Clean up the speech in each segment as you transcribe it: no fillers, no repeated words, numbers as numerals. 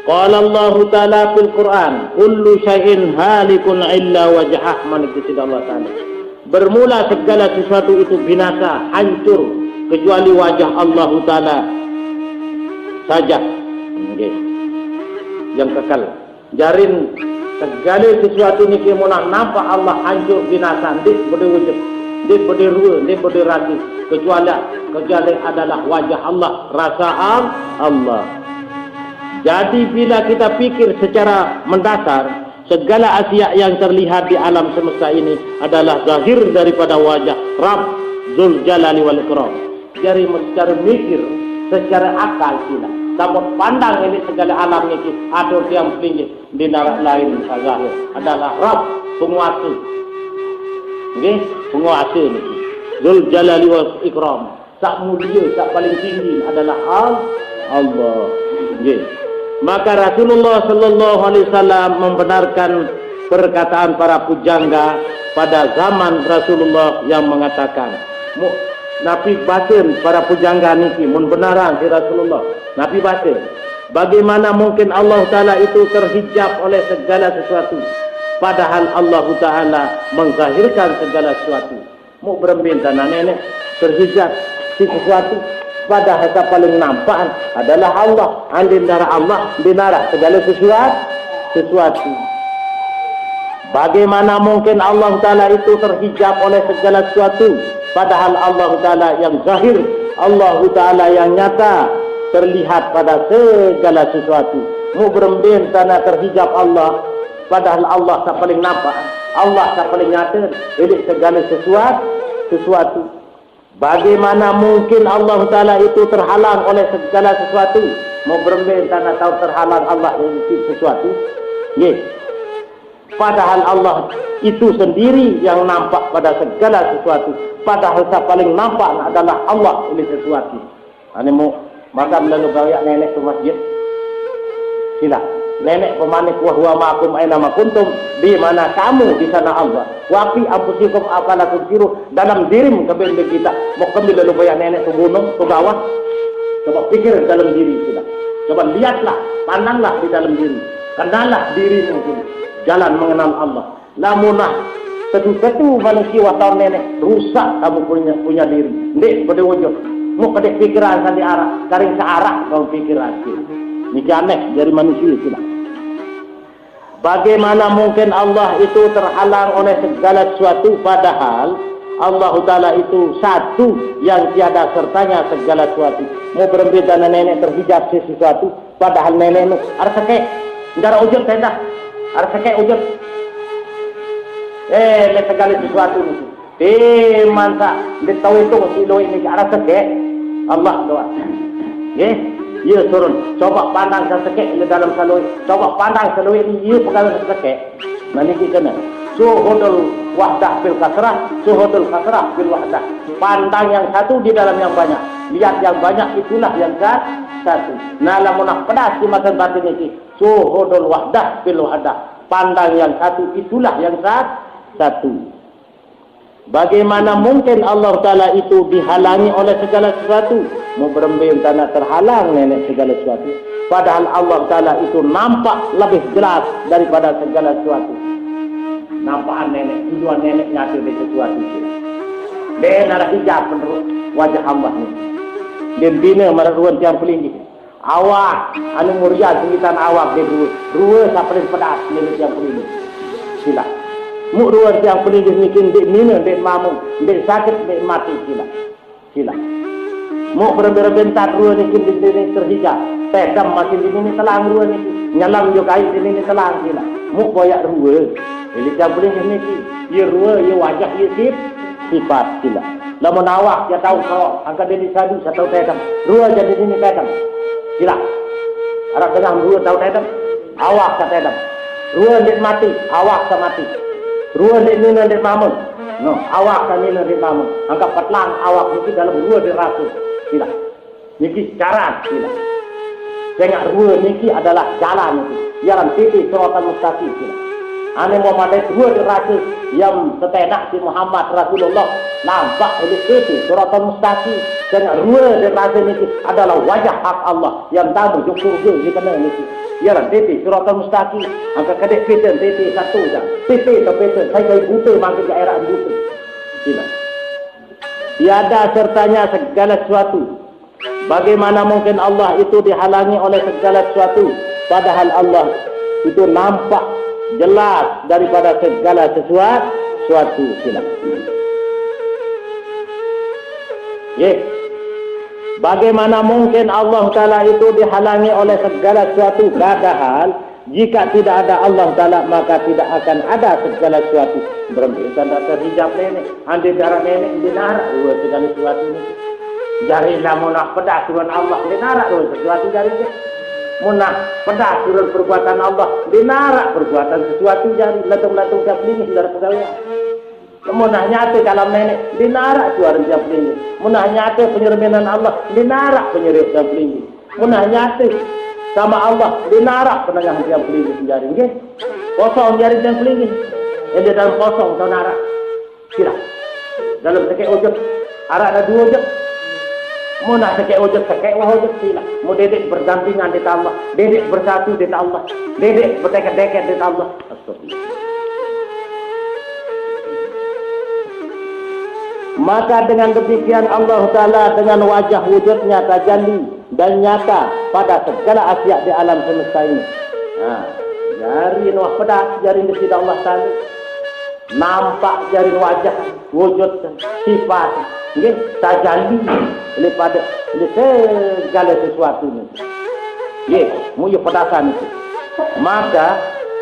Qala Allah Ta'ala fil Quran, kullu syai'in halikun illa wajhah, manikisida Allah Ta'ala. Bermula segala sesuatu itu binasa, hancur, kecuali wajah Allah Ta'ala saja. Okay. Yang kekal. Jarin segala sesuatu ni kemuna nampak Allah hancur binasa, dik berdewujud, dik berderu, dik berderasi, kecuali adalah wajah Allah, rasa Allah. Jadi bila kita pikir secara mendasar, segala asya yang terlihat di alam semesta ini adalah zahir daripada wajah Rabb Dzul Jalali wal Ikram. Jadi secara mikir, secara akal kita, namun pandang ini segala alam ini atau yang tinggi di narak lain zahir adalah Rabb penguasa. Okay? Penguasa ini Dzul Jalali wal Ikram. Tak mulia, tak paling tinggi adalah Allah. Okay. Maka Rasulullah sallallahu alaihi wasallam membenarkan perkataan para pujangga pada zaman Rasulullah yang mengatakan, Nabi batin para pujangga niki mun benaran si Rasulullah. Nabi batin, bagaimana mungkin Allah Ta'ala itu terhijab oleh segala sesuatu, padahal Allah Ta'ala menzahirkan segala sesuatu. Mau berembin tanah nenek terhijab si sesuatu, padahal yang paling nampak adalah Allah. Andin darah Allah, dinarah segala sesuatu. Bagaimana mungkin Allah Ta'ala itu terhijab oleh segala sesuatu, padahal Allah Ta'ala yang zahir, Allah Ta'ala yang nyata, terlihat pada segala sesuatu. Mu berembin tanah terhijab Allah, padahal Allah tak paling nampak, Allah tak paling nyata, jadi segala sesuatu. Bagaimana mungkin Allah Ta'ala itu terhalang oleh segala sesuatu? Mau berembin tanah tahu terhalang Allah dari sesuatu? Yes. Padahal Allah itu sendiri yang nampak pada segala sesuatu. Padahal yang paling nampak adalah Allah oleh sesuatu. Ini mau maka melalui gayak nenek ke masjid. Sila. Nenek pemanik wa huwa ma'akum aina ma kuntum, di mana kamu di sana Allah. Wa fi anfusikum afala tubsirun, dalam dirimu kembali kita. Mau kembali lalu bayar nenek ke gunung, ke bawah. Coba pikir dalam diri kita. Coba lihatlah, pandanglah di dalam diri. Kenalah dirimu dulu. Jalan mengenal Allah. Namunlah satu-satu manusia watau nenek rusak kamu punya diri. Ndek pada wujud. Mau kedek pikiran kan diarah, karing searah kau pikiran kita. Ini aneh dari manusia sudah. Bagaimana mungkin Allah itu terhalang oleh segala sesuatu, padahal Allah Ta'ala itu satu yang tiada sertanya segala sesuatu. Mau berbeda nenek terhijab sesuatu, padahal nenek itu ada sekek, tidak ada ujud tenda, ada sekek ujud. Segala sesuatu ini. Mantap, dia tahu itu si doi ini ada sekek. Allah doa. Ya turun, coba pandang sekek di dalam salui, coba pandang salui ini, ya pegang sekek. Nanti kita kena suhudul wahdah bil kasrah, suhudul kasrah bil wahdah. Pandang yang satu di dalam yang banyak, lihat yang banyak itulah yang satu. Nah, lamunah pedas di mata batin ini, suhudul wahdah bil wahdah. Pandang yang satu itulah yang satu. Bagaimana mungkin Allah Ta'ala itu dihalangi oleh segala sesuatu? Mau berembin tanah terhalang nenek segala sesuatu, padahal Allah Ta'ala itu nampak lebih jelas daripada segala sesuatu. Nampak nenek, tujuan nenek nyata di sesuatu. Dia nara hijab menurut wajah Allah ni. Dia bina meraruan tiang pelinggi. Awak, anu muria sekitar awak dia rua sampai pedas nenek tiang pelinggi. Sila. Mu ruang yang pelinggi mungkin dek mina, dek mamu, dek sakit, dek mati sila. Mu berbentar ruang ini terhijab, pedam makin di sini telang ruang ini, nyalam juga air di sini telang sila. Mu boyak ruang, jadi yang pelinggi ini, ia ruang, ia wajah, ia sifat sila. Lama nawak, dia tahu kalau angkat dia disadu, saya tahu pedam. Ruang jadi sini pedam, sila. Arab dengan ruang tahu pedam, awak tak pedam. Ruang dek mati, awak tak mati. Ruang dek nina dek mamun, no, awak kan nina dek mamun. Angkat petlang awak niki dalam ruang dek rasul, tidak. Niki cara tidak. Jangan ruang niki adalah jalan niki, jalan titik suratan mustaqim tidak. ane mau pada dua rasul yang setenak si Muhammad Rasulullah nampak oleh itu suratul mustaqim dengan dua rasul ini adalah wajah hak Allah yang tamu di surga di kana ini ya tete suratul mustaqim angka kadek peten tete satu dah tete ke peten saya buta makin ke era buta tidak tiada sertanya segala sesuatu. Bagaimana mungkin Allah itu dihalangi oleh segala sesuatu, padahal Allah itu nampak jelas daripada segala sesuatu. Silakan. Bagaimana mungkin Allah Ta'ala itu dihalangi oleh segala sesuatu, padahal jika tidak ada Allah Ta'ala maka tidak akan ada segala sesuatu. Berembisan tak terhijab nenek, andi darah nenek dinar, segala sesuatu ini. Jari lah munah pedas turun Allah dinarak sesuatu jari je. Munah pedas turun perbuatan Allah dinarak perbuatan sesuatu jari. Latung-latung siap lingis dari pegawai. Munah nyata dalam nenek dinarak suara siap lingis. Munah nyata penyerminan Allah dinarak penyerih siap lingis. Munah nyata sama Allah dinarak penengah siap lingis jari. Okay? Kosong jari siap lingis. Yang dalam kosong atau narak. Sila. Dalam sekek ojek. Arak ada dua ojek. Mau nak sekek ojek sila. Mau dedek berdampingan di Allah, dedek bersatu di Allah, dedek berdeket-deket di Allah. Astagfirullah. Maka dengan demikian Allah Ta'ala dengan wajah wujudnya tajalli dan nyata pada segala aspek di alam semesta ini. Jari nuah pedas, jari di Allah Ta'ala. Nampak jari wajah wujud sifat. Ini tajalli daripada segala sesuatu ini. Muyu pedasan itu. Maka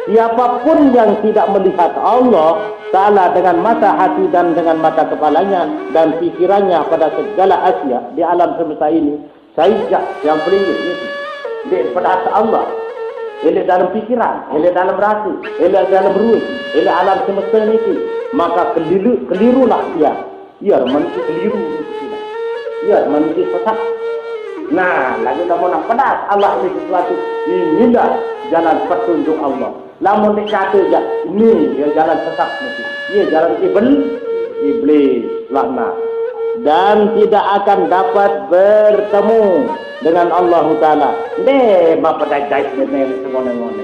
siapapun yang tidak melihat Allah Ta'ala dengan mata hati dan dengan mata kepalanya dan pikirannya pada segala asia di alam semesta ini, saja yang paling itu di pedas Allah. Ele dalam pikiran, ele dalam rasa, ele dalam ruh, ele alam semesta ini, maka kelirulah dia. Ya, manusia keliru. Ya, manusia sesat. Nah, lagi kamu nak pedas Allah ini sesuatu. Inilah jalan petunjuk Allah. Lamun dikata je, ini dia jalan sesat mesti. Ia jalan iblis laknat. Dan tidak akan dapat bertemu dengan Allah Ta'ala. Deh, bapa dai-dai ngone-ngone.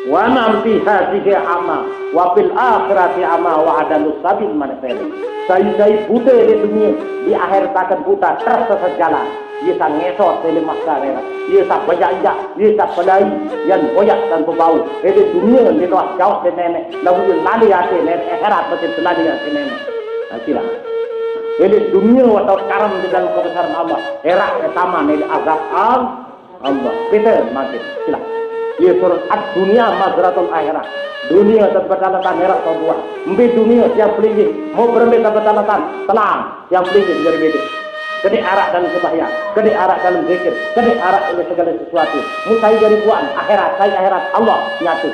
Wa man fi hadhihi ama wa fil akhirati ama wa adalus sabil manfa'il. Saya buta di dunia, di akhir takkan buta tersesat jalan. Ia tak ngesot dari masyarakat. Ia tak banyak-banyak, ia tak pedai yang boyak dan berbau. Itu dunia di luar jauh ke nenek. Lalu dia lari hati nenek, akhirat betul lari hati nenek. Silah. Ini dunia atau sekarang di dalam kebesaran Allah. Erak pertama ini azab Allah. Kita makin. Silah. Ia surat dunia mazratul akhirat. Dunia terbatalatan herak kau buat. Ambil dunia siap pelingin. Mau berambil terbatalatan telang yang pelingin dari beda. Kena arak dalam sembahyang, kena arak dalam zikir, kena arak oleh segala sesuatu. Musai dari buat akhirat, saya akhirat Allah nyatu.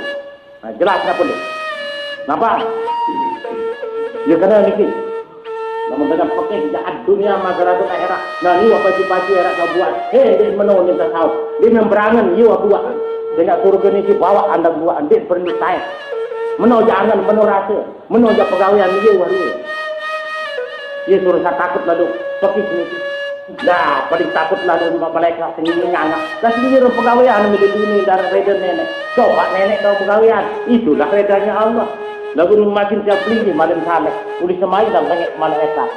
Jelas tak boleh. Nampak? Ya kena niki. Namun dengan pakai jahat dunia mazratul akhirat. Nah ni apa pagi akhirat kau buat? Dia menolak tak tahu. Dia memberangan you buat. Dengan surga ni bawa anda buat anda perlu saya. Meno jangan meno rasa, meno jak pegawaian dia waru. Dia suruh saya takut lalu pergi sini. Dah paling takut lalu malaikat sendiri anak. Dah sendiri pegawaian milik ini dari reda nenek. Coba nenek tahu pegawaian, itulah redanya Allah. Lalu makin siap beli malam saleh, ulis semai dan banyak malaikat.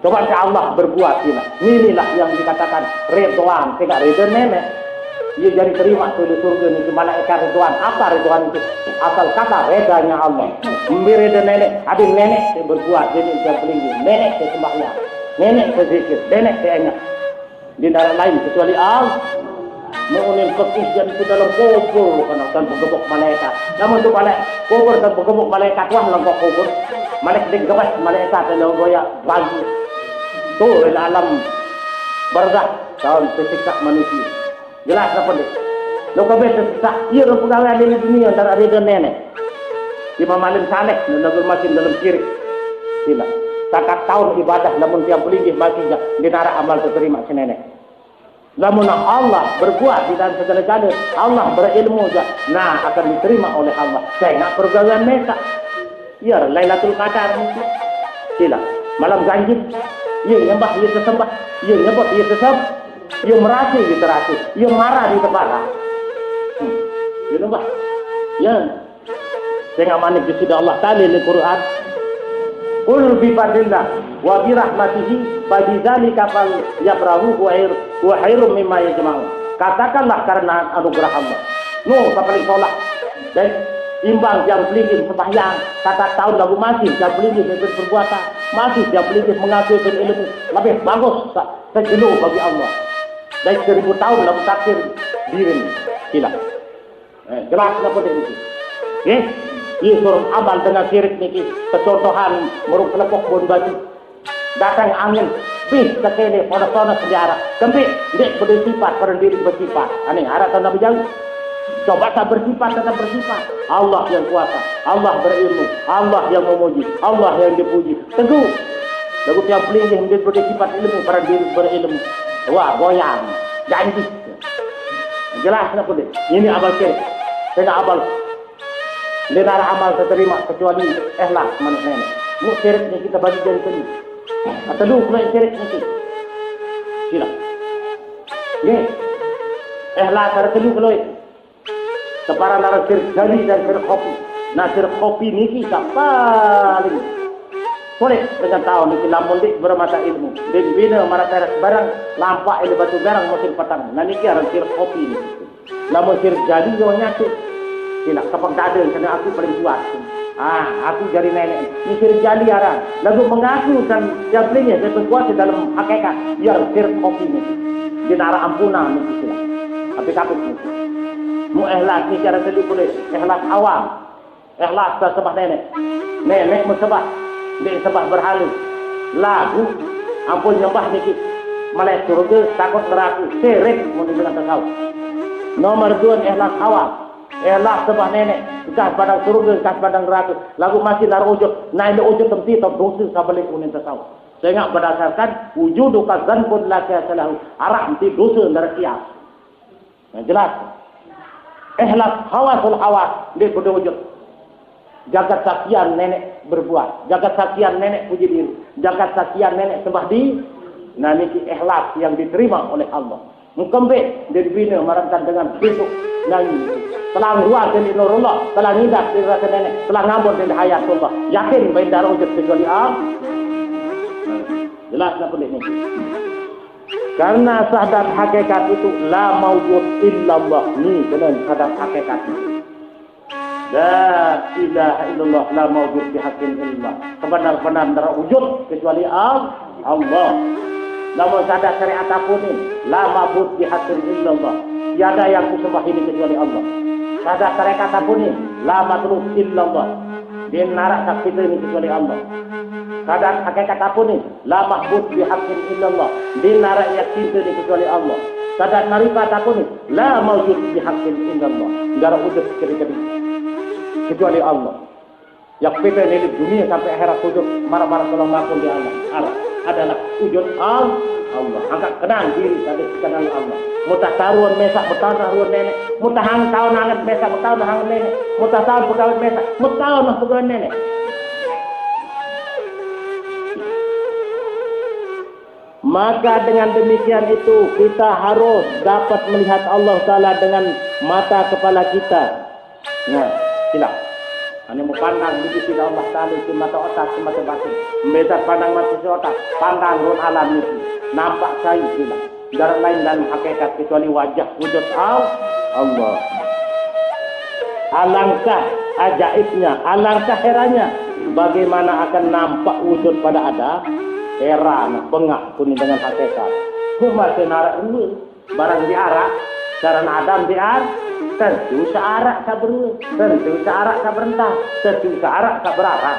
Coba si Allah berbuat sila. Inilah yang dikatakan Ridwan, tidak reda nenek. Ia jadi terima di surga ini malaikat Ridwan. Apa Ridwan itu? Asal kata redanya Allah. Memberi reda nenek, ada nenek yang berbuat jadi siap beli, nenek yang sembahyang, nenek yang zikir, nenek yang ingat. Di daerah lain kecuali Allah. Mengunin kekis dan itu dalam kubur dan bergebuk malaikat. Namun itu kubur dan bergebuk malaikat wah langkah kubur. Malaikat digebas malaikat dalam goyak bagi. Tuh alam barzakh dalam siksa manusia. Jelas apa dia? Lo kabeh siksa ia pegawai di dunia antara ada dan nenek. Di malam saleh dan bermakin dalam syirik. Sila. Takat tahun ibadah namun tiap pelingih mati di neraka amal terima si nenek. Namun Allah berbuat di dalam segala-galanya, Allah berilmu juga, nah akan diterima oleh Allah. Saya nak pergaulan mereka. Ya, Lailatul Qadar mungkin. Sila, malam ganjil. Ya nyembah, ya sesembah. Ya nyebut, ya sesembah. Ya merasa, ya terasa. Ya marah, ya terparah. Ya nyembah. Ya. Saya manik di sini Allah Ta'ala di Quran. Qul bi fadlillah wa bi rahmatihi fa bi dzalika fal yabrahu wa khairum mimma yajma'un. Katakanlah karena anugerah Allah. Paling sholat dan imbang jam pelingin sembahyang, kata tahun lagu masih jam pelingin berperbuatan, masih jam pelingin mengakui ilmu lebih bagus sejenuh bagi Allah. Dan 1000 tahun lagu takdir diri sila. Jelas apa dia itu? Okay? Ia suruh amal dengan syirik niki, kecontohan meruk lepok bon baju, datang angin, bis sekele pada sejarah, kembali dek bersifat, pada diri bersifat, aneh arah tanda berjauh, coba tak bersifat, tetap bersifat, Allah yang kuasa, Allah berilmu, Allah yang memuji, Allah yang dipuji, teguh, lagu tiap pelingin yang bersifat ilmu, pada diri berilmu, wah goyang, janji, jelas apa deh, ini abal syirik, saya abal. Dengar amal terterima kecuali ikhlas manusia. Mu syirik ni kita bagi dari tadi. Atau lu kena syirik ni. Sila. Ye. Ikhlas tertelu kalau itu. Separah lara syirik jadi dan syirik kopi. Nah syirik kopi ni kita paling boleh dengan tahu ni lamun dik bermata ilmu. Dan bina mara teras barang lampak ini batu barang mobil petang. Nah ni kira syirik kopi ni. Lamun syirik jadi yo nyatu. Sila, kapag dada, kena aku paling kuat. Aku jari nenek. Ini syirik jali arah. Lalu mengaku kan yang pelingnya, saya berkuat di dalam hakikat. Ya, syirik kopi ni. Di arah ampunan ni sila. Tapi kapit ni. Mu ikhlas ni cara sedih boleh. Ikhlas awam. Ikhlas tak sebab nenek. Nenek mesebah. Dia sebah berhala. Lagu. Ampun nyembah ni. Malai surga, takut neraka. Syirik, mau dengan tahu. Nomor 2, ikhlas awam. Ikhlas sebab nenek, kas padang surga, kas padang neraka. Lagu masih lar ujud, naik le ujud temti top dosa sabalik unin tahu. Saya ingat berdasarkan wujudu kazan pun laka salahu. Arah nanti dosa neraka. Yang jelas. Ikhlas hawasul hawas dia pada wujud. Jagat saksian nenek berbuat, jagat saksian nenek puji diri, jagat saksian nenek sembah diri. Nah ini ikhlas yang diterima oleh Allah. Mengkembik dia dibina merantan dengan besok nyanyi. Telah luar dari Nurullah, telah ngidak dari rasa nenek, telah ngambur dari hayatullah. Yakin baik darah wujud kecuali Allah. Jelas apa ini? Karena sadar hakikat itu la mawjud illallah. Ni benar sadar hakikat itu. La ilaha illallah la mawjud bihaqqin illallah. Sebenar-benar darah wujud kecuali Allah. Namun sadar syariat apapun ini la mabud bihaqqin illallah. Tiada yang kusembah ini kecuali Allah. Sadar syariat apapun ini la matlub illallah. Dia narak tak kita ini kecuali Allah. Sadar hakikat apapun ini la mahbub bihaqqin illallah. Dia narak yang cinta ini kecuali Allah. Sadar marifat apapun ini la mawjud bihaqqin illallah. Darah wujud kecuali Allah. Yang kita ini di dunia sampai akhirat wujud marah-marah tolong maafkan di Allah adalah wujud Allah. Angkat kenal diri tadi kenal Allah. Mutah taruhan mesak, mutah taruhan nenek, mutah hang tahun hangat mesak, mutah hang nenek, mutah tahun pegawai mesak, mutah nah pegawai nenek. Maka dengan demikian itu kita harus dapat melihat Allah Ta'ala dengan mata kepala kita. Nah, silap. Hanya mau pandang di sisi Allah Ta'ala di mata otak, di mata batin. Membeda pandang mata otak, pandang ruh alam itu. Nampak saya silap. Darah lain dalam hakikat kecuali wajah wujud Allah. Alangkah ajaibnya, alangkah herannya bagaimana akan nampak wujud pada ada heran, bengak kuning dengan hakikat. Masih narak dulu barang diarak, cara Adam diarak, tentu searak saberu, tentu searak saberentah, tentu searak saberarak.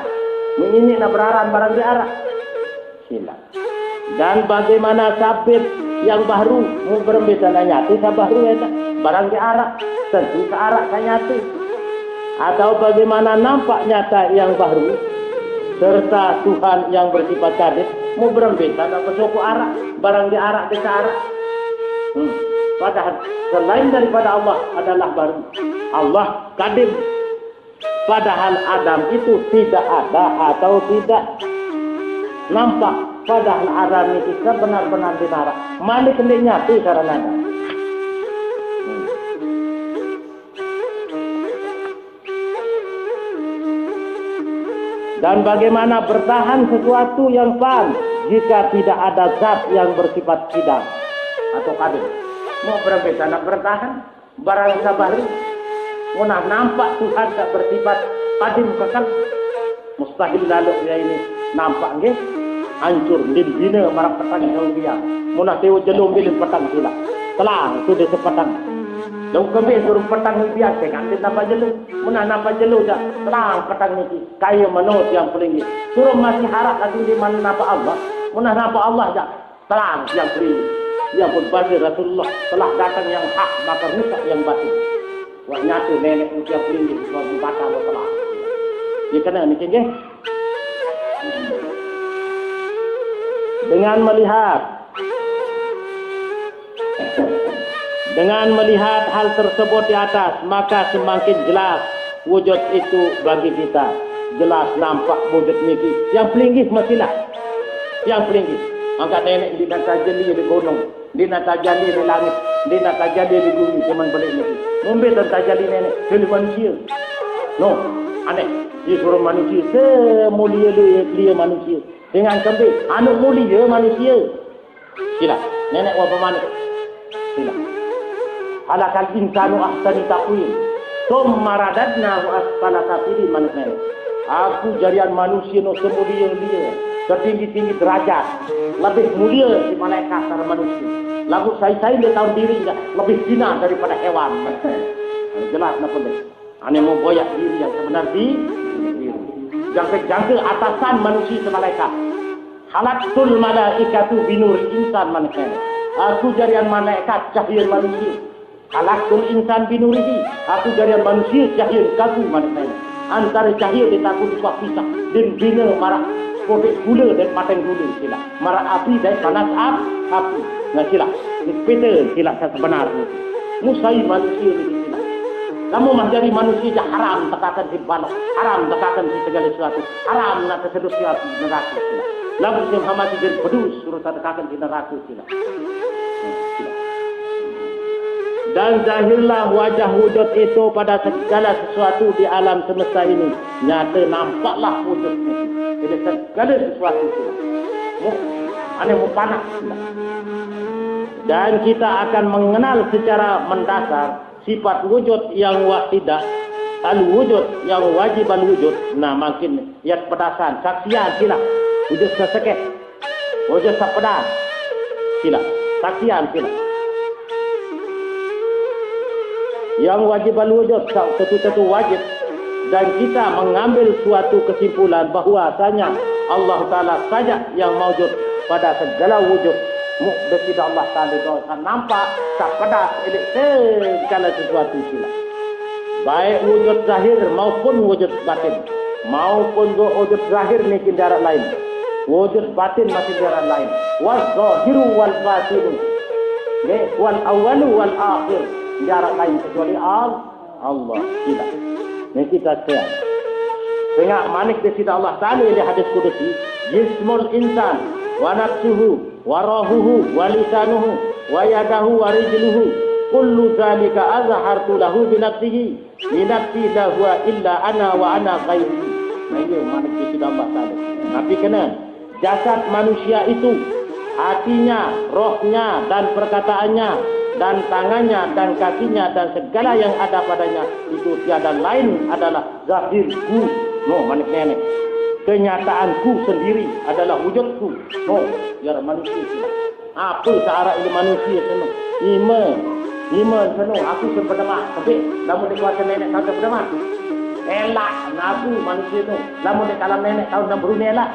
Menyinik nak beraran barang diarak. Sila. Dan bagaimana sabit yang baru mau berbeda nyati sabaru ya barang diarak tentu searak nyati. Atau bagaimana nampak nyata yang baru serta Tuhan yang bersifat kadis mau berbeda apa suku arak barang diarak di searak. Padahal selain daripada Allah adalah baru. Allah kadim. Padahal Adam itu tidak ada atau tidak nampak. Padahal Adam itu benar-benar dinara. Malik ini nyatu cara nada. Dan bagaimana bertahan sesuatu yang fan jika tidak ada zat yang bersifat kidam atau kadim. Mau berapa nak bertahan? Barang sabari. Munah nampak Tuhan tak bersifat kadim kekal. Mustahil lalu dia ini nampak nggih. Hancur dibina marak petang yang dia. Munah tewo jelum bilin petang sila. Telang tu dia sepetang. Lalu kami suruh petang ni biasa kan dia nampak jelum. Munah nampak jelum dah. Telang petang ni kaya menurut yang paling. Suruh masih harap lagi di mana nampak Allah. Munah nampak Allah dah. Telang yang paling. Yang pun pasti Rasulullah telah datang yang hak maka rusak yang batin. Wah nyata nenek usia paling di suatu batal telah. Dia kena ni kengge. Dengan melihat hal tersebut di atas, maka semakin jelas wujud itu bagi kita. Jelas nampak wujud niki. Yang pelinggih mestilah. Yang pelinggih. Angkat nenek di nak tajali di gunung, di nak tajali di langit, di nak tajali di bumi, cuman balik niki. Mumbai dan tajali nenek, pilih manusia. No, aneh. Dia suruh manusia, semulia dia manusia. Dengan kembali, anu mulia manusia. Sila, nenek wapa mana? Sila. Halakal insanu ahsani taqwim. Thumma radadnahu asfala safilin manusia. Aku jadian manusia no semulia dia, setinggi-tinggi derajat, lebih mulia di malaikat dari manusia. Lalu saya dia tahu dirinya lebih hina daripada hewan. Jelas napa deh. Ane mau boyak diri yang sebenarnya jangka atasan manusia semalaikat. Halaktul malaikatu binuri insan manusia. Aku jadian malaikat cahaya manusia. Halaktul insan binurihi. Aku jadian manusia cahaya kaku manusia. Antara cahaya ditakut dua pisah. Dan bina marak kodek gula dan paten gula sila. Marak api dan panas api. Nah sila. Beda sila sebenarnya. Musai manusia ini sila. Kamu menjadi manusia yang haram tekakan di balok, haram tekakan di segala sesuatu, haram nak tersedus di neraka sila. Lalu Muhammad jadi pedus suruh tekakan di neraka sila. Dan zahirlah wajah wujud itu pada segala sesuatu di alam semesta ini. Nyata nampaklah wujudnya. Jadi segala sesuatu sila. Ane mau panas sila. Dan kita akan mengenal secara mendasar sifat wujud yang wahidah, al-wujud yang wajib al-wujud. Nah makin yat pedasan, saksian sila. Wujud seseket, wujud sepedas sila, saksian sila. Yang wajib al-wujud, satu-satu wajib. Dan kita mengambil suatu kesimpulan bahwasanya Allah Ta'ala saja yang mawujud pada segala wujud. Muqdasi Allah Ta'ala nampak tak pedas elok segala sesuatu sila. Baik wujud zahir maupun wujud batin. Maupun wujud zahir ni kendaraan lain. Wujud batin masih kendaraan lain. Wal zahiru wal batinu. Wal awalu wal akhir. Kendaraan lain kecuali Allah. Sila. Ini kita share. Tengok manik di sida Allah Ta'ala ini hadis kudusi. Jismul insan. Wa nafsuhu wa rahuhu wa lisanuhu wa yadahu wa rijluhu kullu zalika azhartu lahu bi nafsihi bi nafsi la huwa illa ana wa ana ghairu. Nah ini mana kita Allah Ta'ala. Tapi kena jasad manusia itu, hatinya, rohnya dan perkataannya dan tangannya dan kakinya dan segala yang ada padanya itu tiada lain adalah zahirku. No manik nenek. Kenyataanku sendiri adalah wujudku. No, biar manusia sila. Apa searah ini manusia senang? Iman senang. Aku sempedemah. Tapi, namun di kuasa nenek tahu sempedemah. Elak naku manusia tu. Namun di kalam nenek tahu dan beruni elak.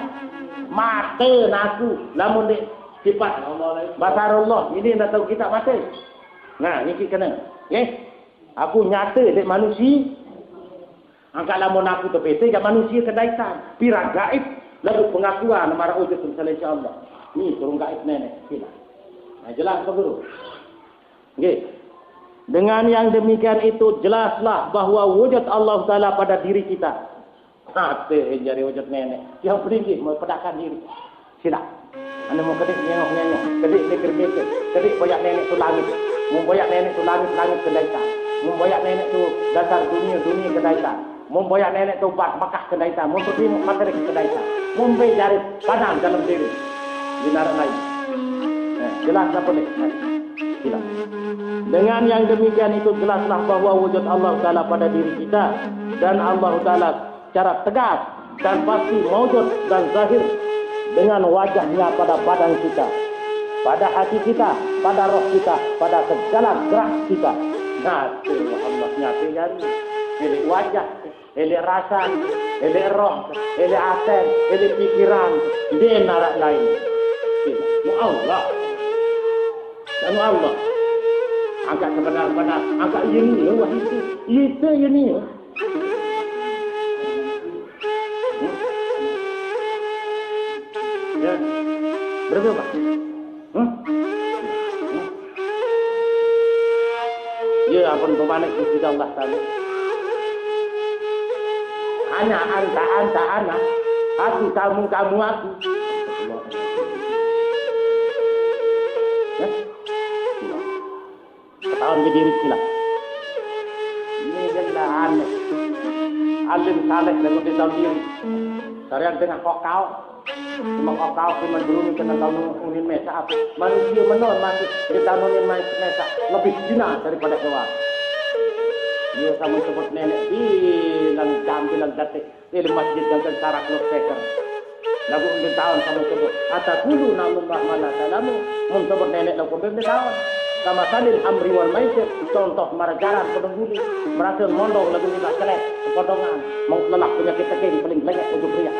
Mata naku. Namun di sifat basar Allah. Ini nak tahu kita mata. Nah, ini kita kena. Okay? Aku nyata di manusia. Angkat lamun aku terpete ke manusia kedaitan. Pira gaib. Lalu pengakuan marah wujud misalnya insyaAllah. Ini turun gaib nenek. Sila. Nah jelas apa guru? Okay. Dengan yang demikian itu jelaslah bahwa wujud Allah Ta'ala pada diri kita. Apa yang jadi wujud nenek? Yang pergi mau pedahkan diri. Sila. Anda mau kedik nyengok-nyengok. Kedik pikir-pikir. Kedik boyak nenek tu langit. Memboyak nenek tu langit-langit kedaita. Memboyak nenek tu dasar dunia-dunia kedaita. Memboyak nenek tu bakah kedaita. Mempergi materi kedaita. Membai jari padang dalam diri. Binaran lain. Jelas apa ni? Sila. Dengan yang demikian itu jelaslah bahwa wujud Allah Ta'ala pada diri kita. Dan Allah Ta'ala secara tegas dan pasti mawujud dan zahir dengan wajahnya pada badan kita, pada hati kita, pada roh kita, pada segala gerak kita. Nah, Allah nyata jari. Ele wajah, ele rasa, ele roh, ele hati, ele pikiran. Dia narak lain. Mu Allah. Dan Allah. Angkat sebenar-benar, angkat ini, wah itu ini. Ya, berapa Pak? Ya ampun pemanik Gusti Allah Ta'ala. Ana anta ana, aku kamu aku. Ya. Ketahuan ke diri sila. Ini adalah aneh. Alim saleh dan kita diri. Kalian tengah kokau. Cuma kokau cuma berumi kena tahu unin mesa apa. Manusia menol masih kita unin mesa lebih jinak daripada hewan. Dia sama sebut nenek bilang jam bilang detik. Di masjid yang tentara klub seker. Lagu udah tahun sama sebut. Atas dulu namun bahmana salamu. Sebut nenek lagu udah tahun. Sama salil amri wal maisir, contoh marajaran penungguli, merasa mondong lagu tidak kelek, sepodongan, mau lelak penyakit tekeng paling banyak untuk pria.